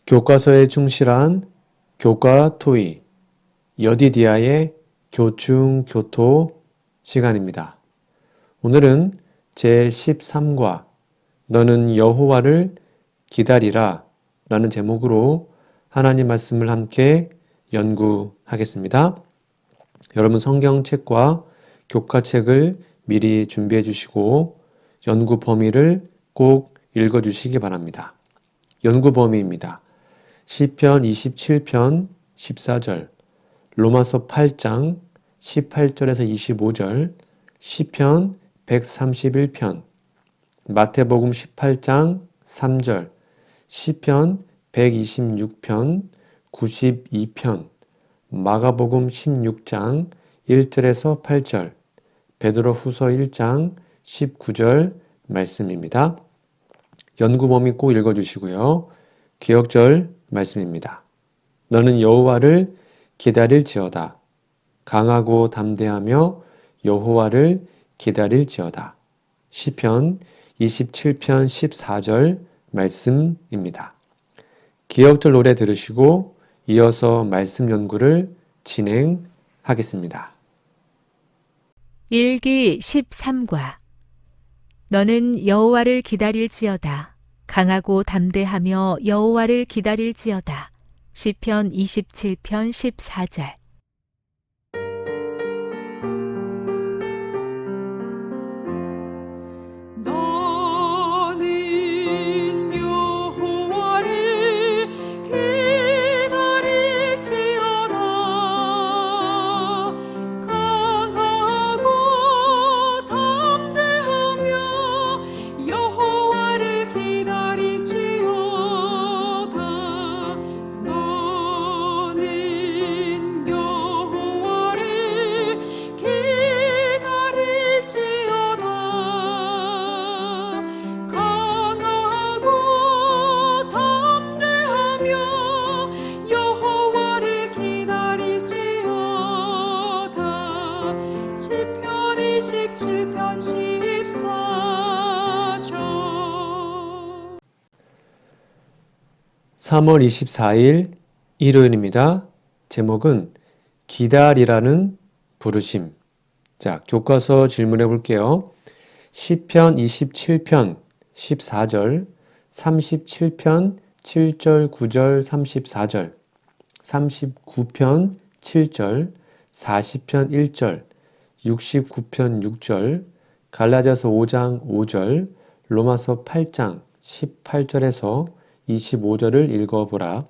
교과서에 충실한 교과 토의, 여디디아의 교충교토 시간입니다. 오늘은 제13과 너는 여호와를 기다리라 라는 제목으로 하나님 말씀을 함께 연구하겠습니다. 여러분 성경책과 교과책을 미리 준비해 주시고 연구 범위를 꼭 읽어 주시기 바랍니다. 연구 범위입니다. 시편 27편 14절, 로마서 8장 18절에서 25절, 시편 131편, 마태복음 18장 3절, 시편 126편, 92편, 마가복음 16장 1절에서 8절, 베드로후서 1장 19절 말씀입니다. 연구 범위 꼭 읽어주시고요. 기억절 말씀입니다. 너는 여호와를 기다릴지어다. 강하고 담대하며 여호와를 기다릴지어다. 시편 27편 14절 말씀입니다. 기억절 노래 들으시고 이어서 말씀 연구를 진행하겠습니다. 일기 13과 너는 여호와를 기다릴지어다. 강하고 담대하며 여호와를 기다릴지어다. 시편 27편 14절. 시편 27편 14절 3월 24일 일요일입니다. 제목은 기다리라는 부르심. 자, 교과서 질문해 볼게요. 시편 27편 14절, 37편 7절, 9절, 34절, 39편 7절, 40편 1절, 69편 6절, 갈라디아서 5장 5절, 로마서 8장 18절에서 25절을 읽어보라.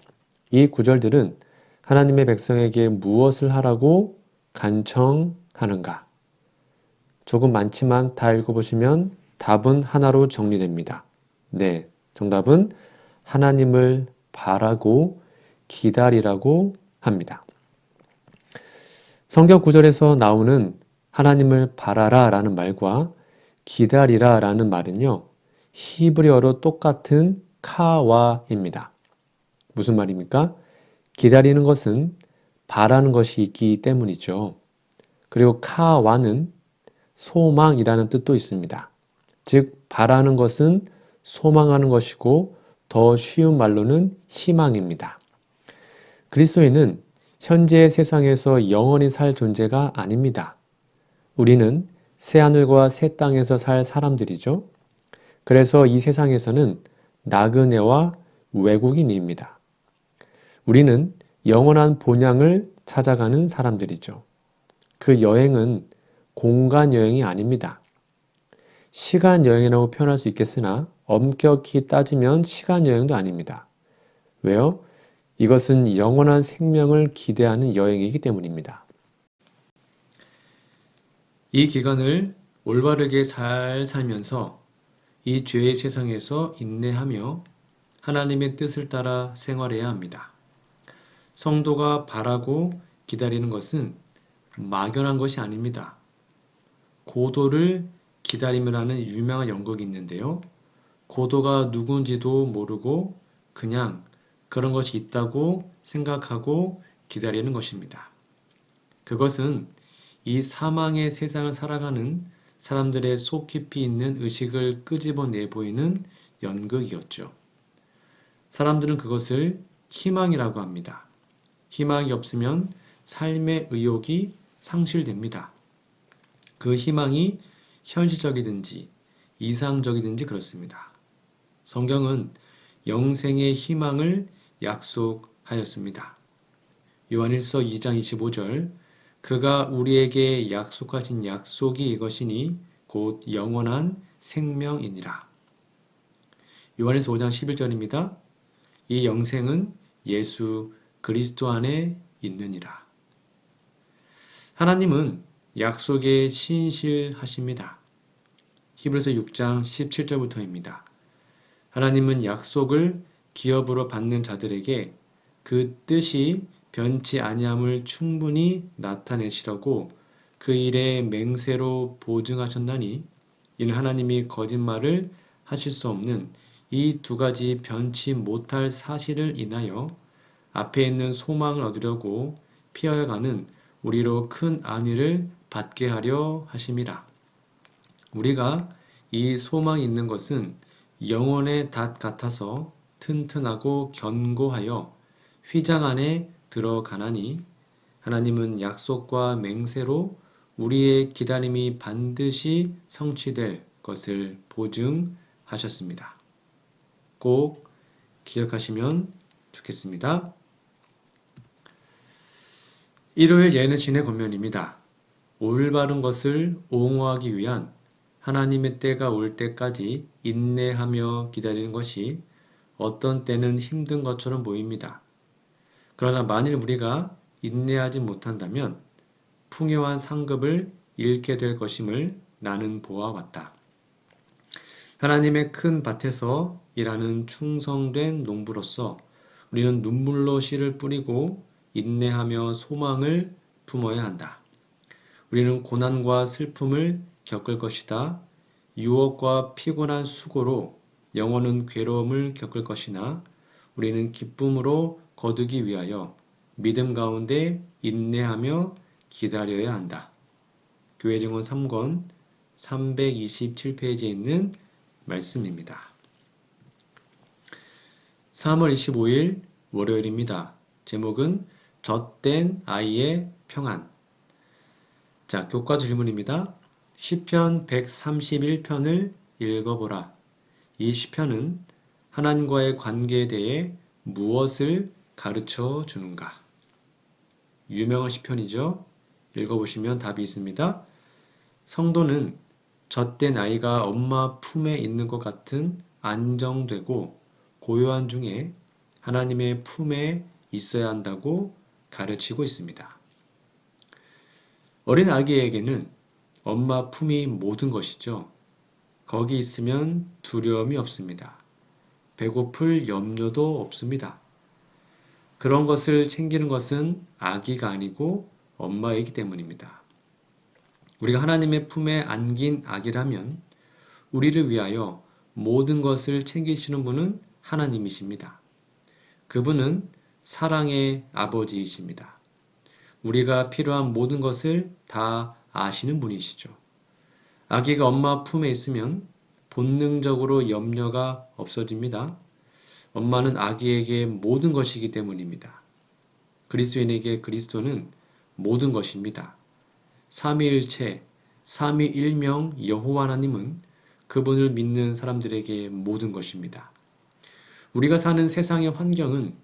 이 구절들은 하나님의 백성에게 무엇을 하라고 간청하는가? 조금 많지만 다 읽어보시면 답은 하나로 정리됩니다. 네, 정답은 하나님을 바라고 기다리라고 합니다. 성경 구절에서 나오는 하나님을 바라라 라는 말과 기다리라 라는 말은요, 히브리어로 똑같은 카와입니다. 무슨 말입니까? 기다리는 것은 바라는 것이 있기 때문이죠. 그리고 카와는 소망이라는 뜻도 있습니다. 즉, 바라는 것은 소망하는 것이고 더 쉬운 말로는 희망입니다. 그리스도인은 현재의 세상에서 영원히 살 존재가 아닙니다. 우리는 새하늘과 새 땅에서 살 사람들이죠. 그래서 이 세상에서는 나그네와 외국인입니다. 우리는 영원한 본향을 찾아가는 사람들이죠. 그 여행은 공간 여행이 아닙니다. 시간 여행이라고 표현할 수 있겠으나 엄격히 따지면 시간 여행도 아닙니다. 왜요? 이것은 영원한 생명을 기대하는 여행이기 때문입니다. 이 기간을 올바르게 잘 살면서 이 죄의 세상에서 인내하며 하나님의 뜻을 따라 생활해야 합니다. 성도가 바라고 기다리는 것은 막연한 것이 아닙니다. 고도를 기다림이라는 유명한 연극이 있는데요. 고도가 누군지도 모르고 그냥 그런 것이 있다고 생각하고 기다리는 것입니다. 그것은 이 사망의 세상을 살아가는 사람들의 속 깊이 있는 의식을 끄집어내 보이는 연극이었죠. 사람들은 그것을 희망이라고 합니다. 희망이 없으면 삶의 의욕이 상실됩니다. 그 희망이 현실적이든지 이상적이든지 그렇습니다. 성경은 영생의 희망을 약속하였습니다. 요한일서 2장 25절 그가 우리에게 약속하신 약속이 이것이니 곧 영원한 생명이니라. 요한일서 5장 11절입니다. 이 영생은 예수 그리스도 안에 있느니라. 하나님은 약속에 신실하십니다. 히브리서 6장 17절부터입니다. 하나님은 약속을 기업으로 받는 자들에게 그 뜻이 변치 아니함을 충분히 나타내시려고 그 일에 맹세로 보증하셨나니 이는 하나님이 거짓말을 하실 수 없는 이 두 가지 변치 못할 사실을 인하여 앞에 있는 소망을 얻으려고 피하여가는 우리로 큰 안위를 받게 하려 하심이라. 우리가 이 소망이 있는 것은 영혼의 닷 같아서 튼튼하고 견고하여 휘장 안에 들어가나니 하나님은 약속과 맹세로 우리의 기다림이 반드시 성취될 것을 보증하셨습니다. 꼭 기억하시면 좋겠습니다. 일요일 예는 신의 권면입니다. 올바른 것을 옹호하기 위한 하나님의 때가 올 때까지 인내하며 기다리는 것이 어떤 때는 힘든 것처럼 보입니다. 그러나 만일 우리가 인내하지 못한다면 풍요한 상급을 잃게 될 것임을 나는 보아왔다. 하나님의 큰 밭에서 일하는 충성된 농부로서 우리는 눈물로 씨를 뿌리고 인내하며 소망을 품어야 한다. 우리는 고난과 슬픔을 겪을 것이다. 유혹과 피곤한 수고로 영혼은 괴로움을 겪을 것이나 우리는 기쁨으로 거두기 위하여 믿음 가운데 인내하며 기다려야 한다. 교회 증언 3권 327페이지에 있는 말씀입니다. 3월 25일 월요일입니다. 제목은 젖된 아이의 평안. 자, 교과 질문입니다. 시편 131편을 읽어보라. 이 시편은 하나님과의 관계에 대해 무엇을 가르쳐 주는가? 유명한 시편이죠. 읽어보시면 답이 있습니다. 성도는 젖된 아이가 엄마 품에 있는 것 같은 안정되고 고요한 중에 하나님의 품에 있어야 한다고 가르치고 있습니다. 어린 아기에게는 엄마 품이 모든 것이죠. 거기 있으면 두려움이 없습니다. 배고플 염려도 없습니다. 그런 것을 챙기는 것은 아기가 아니고 엄마이기 때문입니다. 우리가 하나님의 품에 안긴 아기라면 우리를 위하여 모든 것을 챙기시는 분은 하나님이십니다. 그분은 사랑의 아버지이십니다. 우리가 필요한 모든 것을 다 아시는 분이시죠. 아기가 엄마 품에 있으면 본능적으로 염려가 없어집니다. 엄마는 아기에게 모든 것이기 때문입니다. 그리스도인에게 그리스도는 모든 것입니다. 삼위일체, 삼위일명 여호와 하나님은 그분을 믿는 사람들에게 모든 것입니다. 우리가 사는 세상의 환경은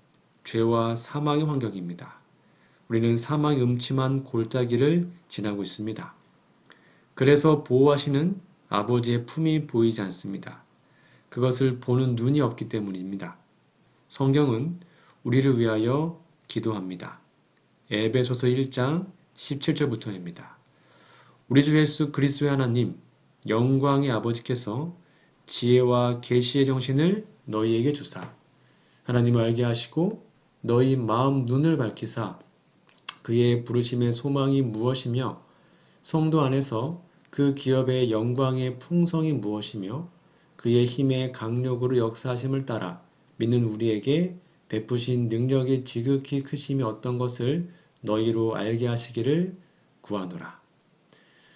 죄와 사망의 환경입니다. 우리는 사망의 음침한 골짜기를 지나고 있습니다. 그래서 보호하시는 아버지의 품이 보이지 않습니다. 그것을 보는 눈이 없기 때문입니다. 성경은 우리를 위하여 기도합니다. 에베소서 1장 17절부터입니다. 우리 주 예수 그리스도의 하나님, 영광의 아버지께서 지혜와 계시의 정신을 너희에게 주사 하나님을 알게 하시고 너희 마음 눈을 밝히사 그의 부르심의 소망이 무엇이며 성도 안에서 그 기업의 영광의 풍성이 무엇이며 그의 힘의 강력으로 역사하심을 따라 믿는 우리에게 베푸신 능력의 지극히 크심이 어떤 것을 너희로 알게 하시기를 구하노라.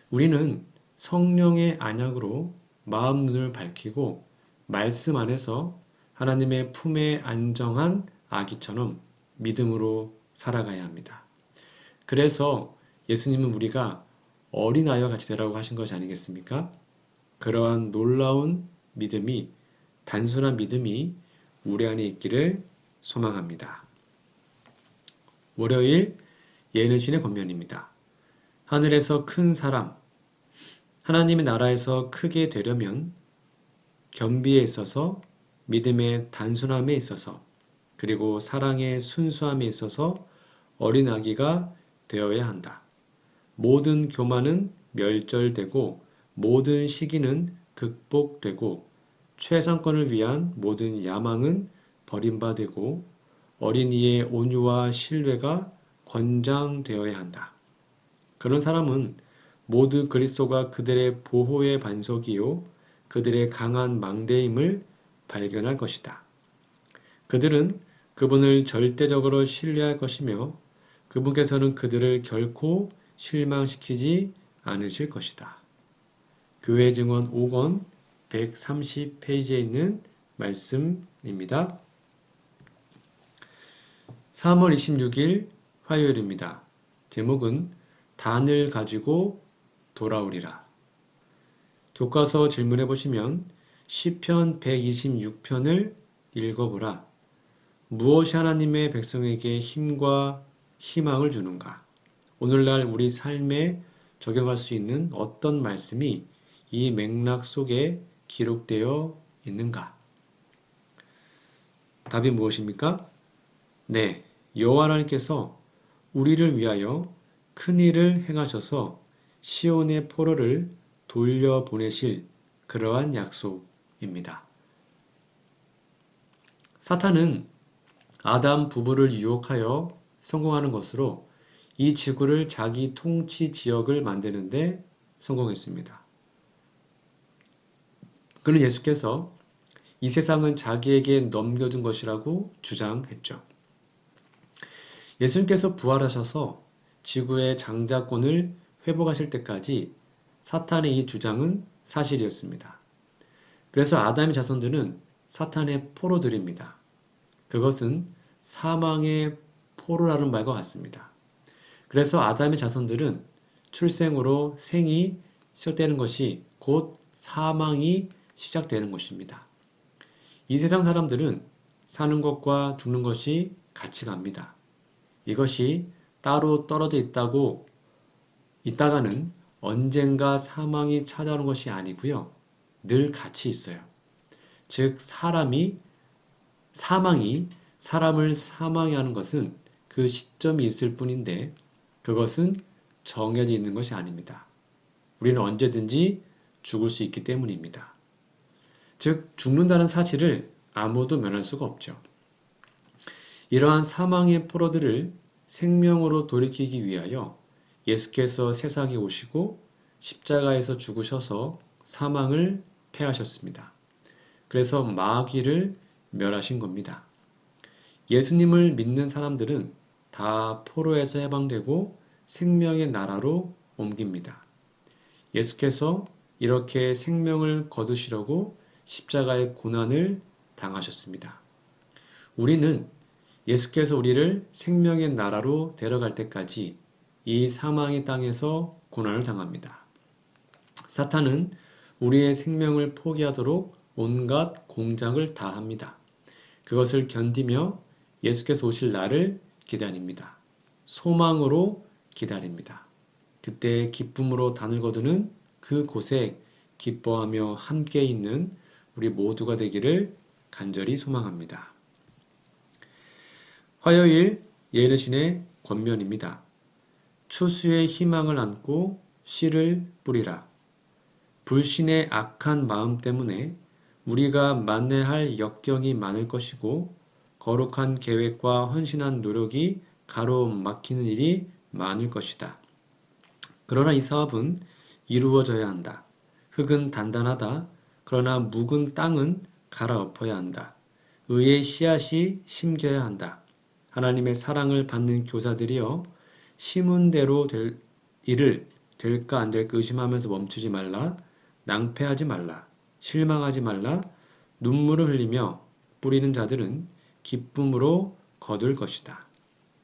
우리는 성령의 안약으로 마음 눈을 밝히고 말씀 안에서 하나님의 품에 안정한 아기처럼 믿음으로 살아가야 합니다. 그래서 예수님은 우리가 어린아이와 같이 되라고 하신 것이 아니겠습니까? 그러한 놀라운 믿음이, 단순한 믿음이 우리 안에 있기를 소망합니다. 월요일 예능신의 권면입니다. 하늘에서 큰 사람, 하나님의 나라에서 크게 되려면 겸비에 있어서, 믿음의 단순함에 있어서, 그리고 사랑의 순수함에 있어서 어린 아기가 되어야 한다. 모든 교만은 멸절되고 모든 시기는 극복되고 최상권을 위한 모든 야망은 버림받고 어린이의 온유와 신뢰가 권장되어야 한다. 그런 사람은 모두 그리스도가 그들의 보호의 반석이요 그들의 강한 망대임을 발견할 것이다. 그들은 그분을 절대적으로 신뢰할 것이며 그분께서는 그들을 결코 실망시키지 않으실 것이다. 교회 증언 5권 130페이지에 있는 말씀입니다. 3월 26일 화요일입니다. 제목은 단을 가지고 돌아오리라. 교과서 질문해 보시면 시편 126편을 읽어보라. 무엇이 하나님의 백성에게 힘과 희망을 주는가? 오늘날 우리 삶에 적용할 수 있는 어떤 말씀이 이 맥락 속에 기록되어 있는가? 답이 무엇입니까? 네, 여호와 하나님께서 우리를 위하여 큰 일을 행하셔서 시온의 포로를 돌려보내실 그러한 약속입니다. 사탄은 아담 부부를 유혹하여 성공하는 것으로 이 지구를 자기 통치 지역을 만드는데 성공했습니다. 그는 예수께서 이 세상은 자기에게 넘겨준 것이라고 주장했죠. 예수님께서 부활하셔서 지구의 장자권을 회복하실 때까지 사탄의 이 주장은 사실이었습니다. 그래서 아담의 자손들은 사탄의 포로들입니다. 그것은 사망의 포로라는 말과 같습니다. 그래서 아담의 자손들은 출생으로 생이 시작되는 것이 곧 사망이 시작되는 것입니다. 이 세상 사람들은 사는 것과 죽는 것이 같이 갑니다. 이것이 따로 떨어져 있다가는 언젠가 사망이 찾아오는 것이 아니고요. 늘 같이 있어요. 즉 사망이 사람을 사망해 하는 것은 그 시점이 있을 뿐인데 그것은 정해져 있는 것이 아닙니다. 우리는 언제든지 죽을 수 있기 때문입니다. 즉 죽는다는 사실을 아무도 면할 수가 없죠. 이러한 사망의 포로들을 생명으로 돌이키기 위하여 예수께서 세상에 오시고 십자가에서 죽으셔서 사망을 패하셨습니다. 그래서 마귀를 멸하신 겁니다. 예수님을 믿는 사람들은 다 포로에서 해방되고 생명의 나라로 옮깁니다. 예수께서 이렇게 생명을 거두시려고 십자가의 고난을 당하셨습니다. 우리는 예수께서 우리를 생명의 나라로 데려갈 때까지 이 사망의 땅에서 고난을 당합니다. 사탄은 우리의 생명을 포기하도록 온갖 공작을 다 합니다. 그것을 견디며 예수께서 오실 날을 기다립니다. 소망으로 기다립니다. 그때 기쁨으로 단을 거두는 그곳에 기뻐하며 함께 있는 우리 모두가 되기를 간절히 소망합니다. 화요일 예르신의 권면입니다. 추수의 희망을 안고 씨를 뿌리라. 불신의 악한 마음 때문에 우리가 만나야 할 역경이 많을 것이고 거룩한 계획과 헌신한 노력이 가로막히는 일이 많을 것이다. 그러나 이 사업은 이루어져야 한다. 흙은 단단하다. 그러나 묵은 땅은 갈아엎어야 한다. 의의 씨앗이 심겨야 한다. 하나님의 사랑을 받는 교사들이여 심은 대로 될 일을 될까 안 될까 의심하면서 멈추지 말라. 낭패하지 말라. 실망하지 말라. 눈물을 흘리며 뿌리는 자들은 기쁨으로 거둘 것이다.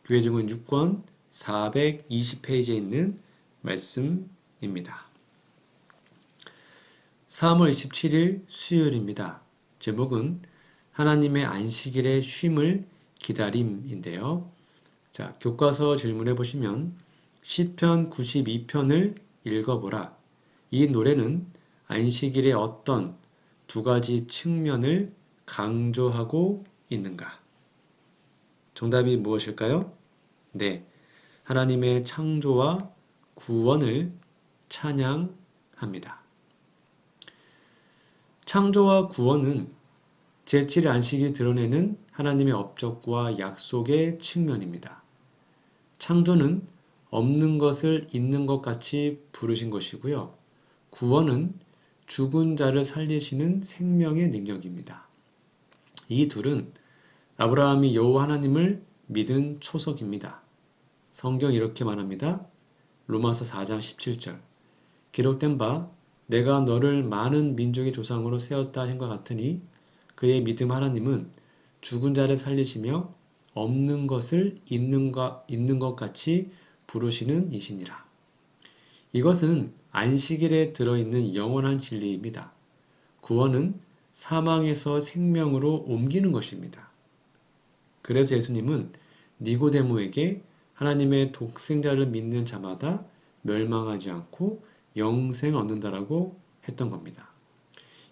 교회 증언 6권 420페이지에 있는 말씀입니다. 3월 27일 수요일입니다. 제목은 하나님의 안식일의 쉼을 기다림인데요. 자, 교과서 질문해 보시면 시편 92편을 읽어보라. 이 노래는 안식일의 어떤 두 가지 측면을 강조하고 있는가? 정답이 무엇일까요? 네, 하나님의 창조와 구원을 찬양합니다. 창조와 구원은 제7의 안식이 드러내는 하나님의 업적과 약속의 측면입니다. 창조는 없는 것을 있는 것 같이 부르신 것이고요. 구원은 죽은 자를 살리시는 생명의 능력입니다. 이 둘은 아브라함이 여호와 하나님을 믿은 초석입니다. 성경 이렇게 말합니다. 로마서 4장 17절. 기록된 바 내가 너를 많은 민족의 조상으로 세웠다 하신 것 같으니 그의 믿음 하나님은 죽은 자를 살리시며 없는 것을 있는 것 같이 부르시는 이시니라. 이것은 안식일에 들어있는 영원한 진리입니다. 구원은 사망에서 생명으로 옮기는 것입니다. 그래서 예수님은 니고데모에게 하나님의 독생자를 믿는 자마다 멸망하지 않고 영생을 얻는다라고 했던 겁니다.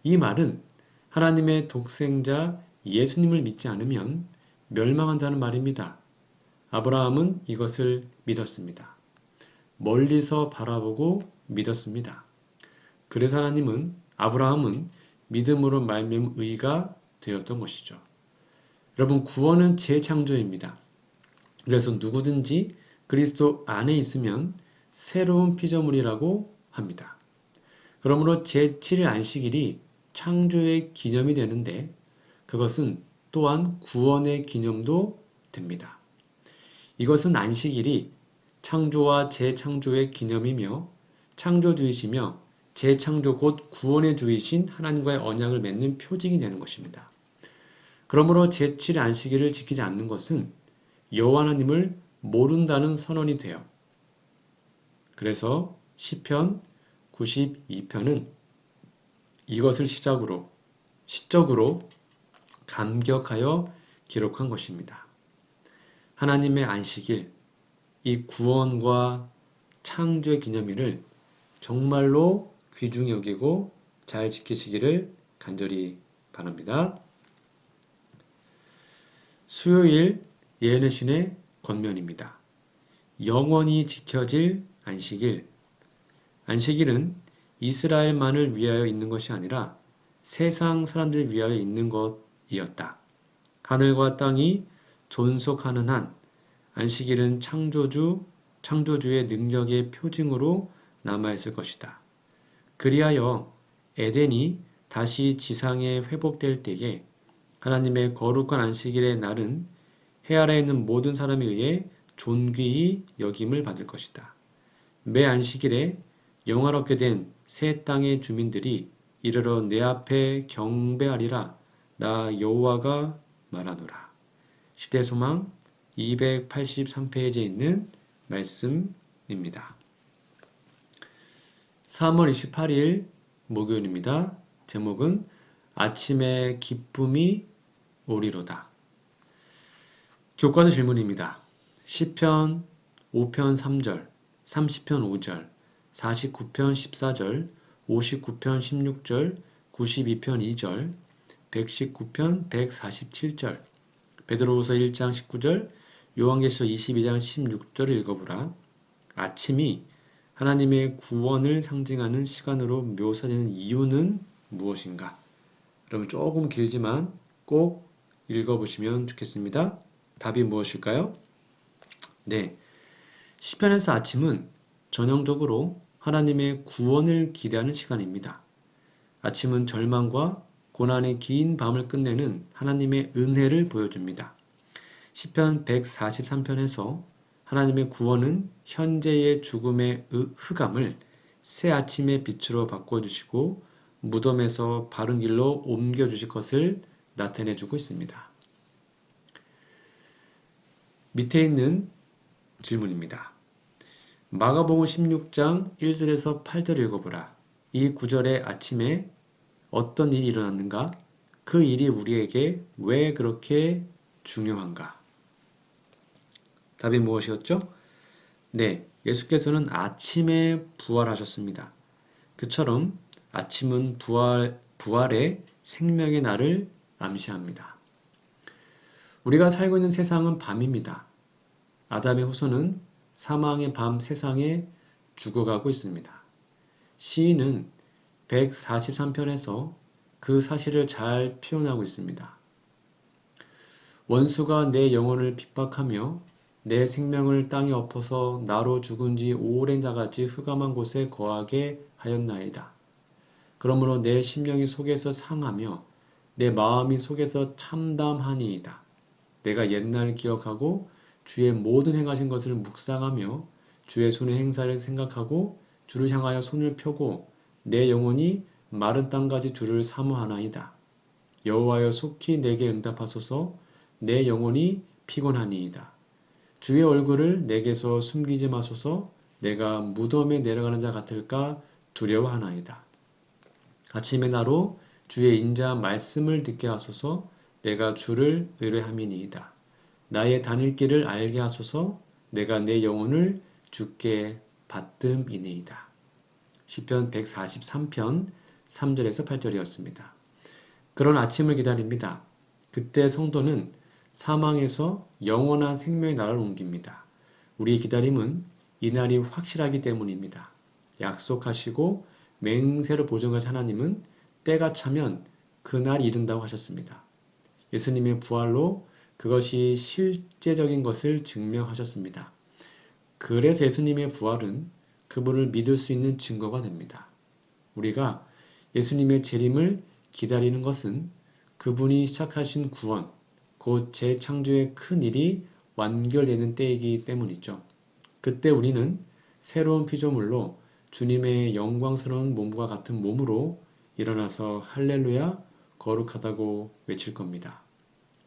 이 말은 하나님의 독생자 예수님을 믿지 않으면 멸망한다는 말입니다. 아브라함은 이것을 믿었습니다. 멀리서 바라보고 믿었습니다. 그래서 아브라함은 믿음으로 말미암아 의가 되었던 것이죠. 여러분, 구원은 재창조입니다. 그래서 누구든지 그리스도 안에 있으면 새로운 피조물이라고 합니다. 그러므로 제7일 안식일이 창조의 기념이 되는데 그것은 또한 구원의 기념도 됩니다. 이것은 안식일이 창조와 재창조의 기념이며 창조주이시며 재창조 곧 구원의 주이신 하나님과의 언약을 맺는 표징이 되는 것입니다. 그러므로 제7일 안식일을 지키지 않는 것은 여호와 하나님을 모른다는 선언이 돼요. 그래서 시편 92편은 이것을 시적으로 감격하여 기록한 것입니다. 하나님의 안식일, 이 구원과 창조의 기념일을 정말로 귀중히 여기고 잘 지키시기를 간절히 바랍니다. 수요일 예언의 신의 권면입니다. 영원히 지켜질 안식일. 안식일은 이스라엘만을 위하여 있는 것이 아니라 세상 사람들을 위하여 있는 것이었다. 하늘과 땅이 존속하는 한 안식일은 창조주의 능력의 표징으로 남아있을 것이다. 그리하여 에덴이 다시 지상에 회복될 때에 하나님의 거룩한 안식일의 날은 해 아래에 있는 모든 사람에 의해 존귀히 여김을 받을 것이다. 매 안식일에 영화롭게 된 새 땅의 주민들이 이르러 내 앞에 경배하리라. 나 여호와가 말하노라. 시대소망 283페이지에 있는 말씀입니다. 3월 28일 목요일입니다. 제목은 아침에 기쁨이 오리로다. 교과서 질문입니다. 시편 5편 3절, 30편 5절, 49편 14절, 59편 16절, 92편 2절, 119편 147절, 베드로후서 1장 19절, 요한계시서 22장 16절을 읽어보라. 아침이 하나님의 구원을 상징하는 시간으로 묘사되는 이유는 무엇인가? 여러분 조금 길지만 꼭 읽어보시면 좋겠습니다. 답이 무엇일까요? 네, 시편에서 아침은 전형적으로 하나님의 구원을 기대하는 시간입니다. 아침은 절망과 고난의 긴 밤을 끝내는 하나님의 은혜를 보여줍니다. 시편 143편에서 하나님의 구원은 현재의 죽음의 흑암을 새 아침의 빛으로 바꿔주시고 무덤에서 바른 길로 옮겨주실 것을 나타내주고 있습니다. 밑에 있는 질문입니다. 마가복음 16장 1절에서 8절을 읽어보라. 이 구절에 아침에 어떤 일이 일어났는가? 그 일이 우리에게 왜 그렇게 중요한가? 답이 무엇이었죠? 네, 예수께서는 아침에 부활하셨습니다. 그처럼 아침은 부활의 생명의 날을 암시합니다. 우리가 살고 있는 세상은 밤입니다. 아담의 후손은 사망의 밤 세상에 죽어가고 있습니다. 시인은 143편에서 그 사실을 잘 표현하고 있습니다. 원수가 내 영혼을 핍박하며 내 생명을 땅에 엎어서 나로 죽은 지 오랜 자같이 흑암한 곳에 거하게 하였나이다. 그러므로 내 심령이 속에서 상하며 내 마음이 속에서 참담하니이다. 내가 옛날을 기억하고 주의 모든 행하신 것을 묵상하며 주의 손의 행사를 생각하고 주를 향하여 손을 펴고 내 영혼이 마른 땅까지 주를 사모하나이다. 여호와여 속히 내게 응답하소서. 내 영혼이 피곤하니이다. 주의 얼굴을 내게서 숨기지 마소서. 내가 무덤에 내려가는 자 같을까 두려워하나이다. 아침에 나로 주의 인자 말씀을 듣게 하소서. 내가 주를 의뢰함이니이다. 나의 다닐 길을 알게 하소서. 내가 내 영혼을 주께 받듦이니이다. 시편 143편 3절에서 8절이었습니다. 그런 아침을 기다립니다. 그때 성도는 사망에서 영원한 생명의 나라를 옮깁니다. 우리의 기다림은 이 날이 확실하기 때문입니다. 약속하시고 맹세로 보증하신 하나님은 때가 차면 그날이 이른다고 하셨습니다. 예수님의 부활로 그것이 실제적인 것을 증명하셨습니다. 그래서 예수님의 부활은 그분을 믿을 수 있는 증거가 됩니다. 우리가 예수님의 재림을 기다리는 것은 그분이 시작하신 구원, 곧 재창조의 큰 일이 완결되는 때이기 때문이죠. 그때 우리는 새로운 피조물로 주님의 영광스러운 몸과 같은 몸으로 일어나서 할렐루야 거룩하다고 외칠 겁니다.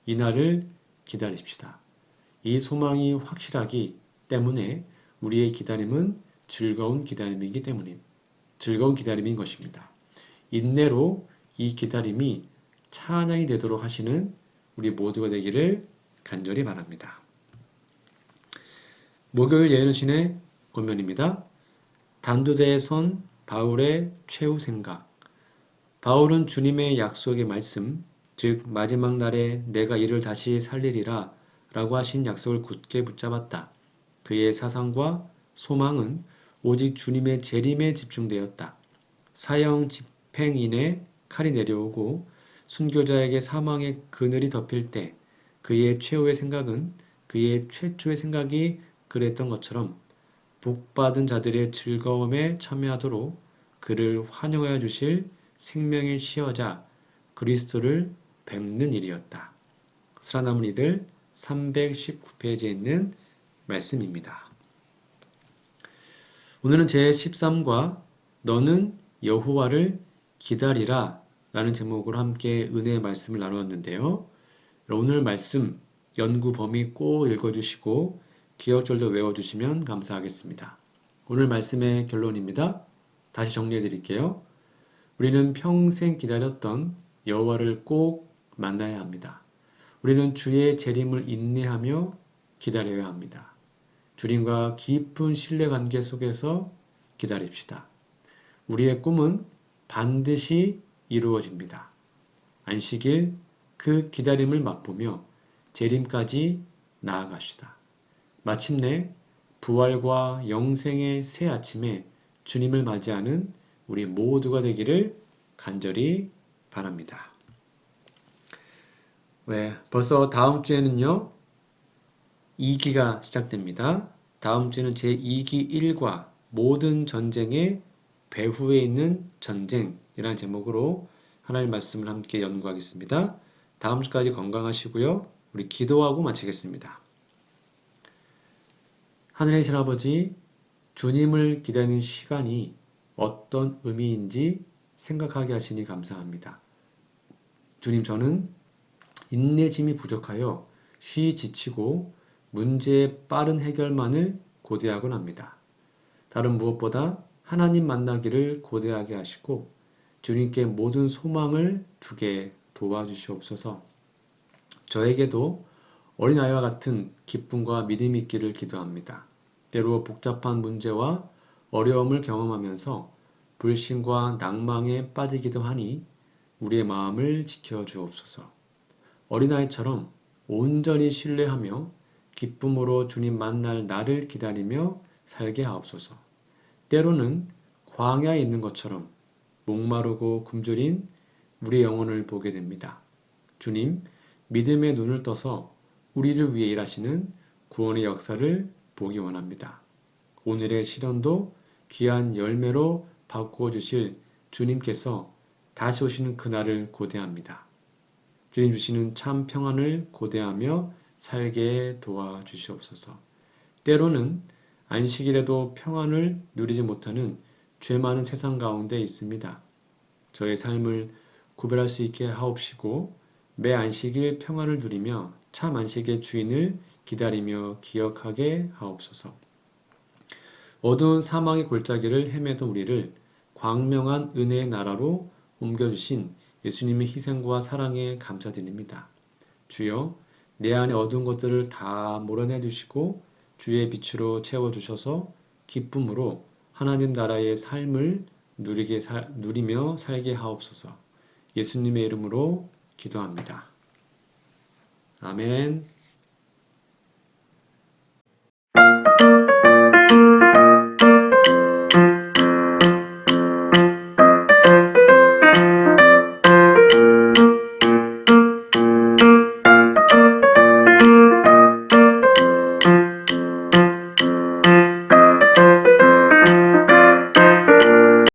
이 날을 기다리십시다. 이 소망이 확실하기 때문에 우리의 기다림은 즐거운 기다림인 것입니다. 인내로 이 기다림이 찬양이 되도록 하시는 우리 모두가 되기를 간절히 바랍니다. 목요일 예언신의 권면입니다. 단두대에 선 바울의 최후 생각. 바울은 주님의 약속의 말씀, 즉 마지막 날에 내가 이를 다시 살리리라 라고 하신 약속을 굳게 붙잡았다. 그의 사상과 소망은 오직 주님의 재림에 집중되었다. 사형 집행인의 칼이 내려오고 순교자에게 사망의 그늘이 덮일 때 그의 최후의 생각은 그의 최초의 생각이 그랬던 것처럼 복받은 자들의 즐거움에 참여하도록 그를 환영하여 주실 생명의 시여자 그리스도를 뵙는 일이었다. 살아남은 이들 319페이지에 있는 말씀입니다. 오늘은 제13과 너는 여호와를 기다리라 라는 제목으로 함께 은혜의 말씀을 나누었는데요. 오늘 말씀 연구 범위 꼭 읽어주시고 기억절도 외워주시면 감사하겠습니다. 오늘 말씀의 결론입니다. 다시 정리해 드릴게요. 우리는 평생 기다렸던 여호와를 꼭 만나야 합니다. 우리는 주의 재림을 인내하며 기다려야 합니다. 주님과 깊은 신뢰관계 속에서 기다립시다. 우리의 꿈은 반드시 이루어집니다. 안식일 그 기다림을 맛보며 재림까지 나아갑시다. 마침내 부활과 영생의 새 아침에 주님을 맞이하는 우리 모두가 되기를 간절히 바랍니다. 벌써 다음 주에는요, 2기가 시작됩니다. 다음 주에는 제2기 1과 모든 전쟁의 배후에 있는 전쟁이라는 제목으로 하나님의 말씀을 함께 연구하겠습니다. 다음 주까지 건강하시고요. 우리 기도하고 마치겠습니다. 하늘에 계신 아버지, 주님을 기다리는 시간이 어떤 의미인지 생각하게 하시니 감사합니다. 주님, 저는 인내심이 부족하여 쉬이 지치고 문제의 빠른 해결만을 고대하곤 합니다. 다른 무엇보다 하나님 만나기를 고대하게 하시고 주님께 모든 소망을 두게 도와주시옵소서. 저에게도 어린아이와 같은 기쁨과 믿음이 있기를 기도합니다. 때로 복잡한 문제와 어려움을 경험하면서 불신과 낭망에 빠지기도 하니 우리의 마음을 지켜주옵소서. 어린아이처럼 온전히 신뢰하며 기쁨으로 주님 만날 날을 기다리며 살게 하옵소서. 때로는 광야에 있는 것처럼 목마르고 굶주린 우리의 영혼을 보게 됩니다. 주님, 믿음의 눈을 떠서 우리를 위해 일하시는 구원의 역사를 보기 원합니다. 오늘의 시련도 귀한 열매로 바꾸어 주실 주님께서 다시 오시는 그날을 고대합니다. 주님 주시는 참 평안을 고대하며 살게 도와주시옵소서. 때로는 안식일에도 평안을 누리지 못하는 죄 많은 세상 가운데 있습니다. 저의 삶을 구별할 수 있게 하옵시고 매 안식일 평안을 누리며 참 안식의 주인을 기다리며 기억하게 하옵소서. 어두운 사망의 골짜기를 헤매던 우리를 광명한 은혜의 나라로 옮겨주신 예수님의 희생과 사랑에 감사드립니다. 주여, 내 안에 어두운 것들을 다 몰아내 주시고 주의 빛으로 채워주셔서 기쁨으로 하나님 나라의 삶을 누리며 살게 하옵소서. 예수님의 이름으로 기도합니다. 아멘.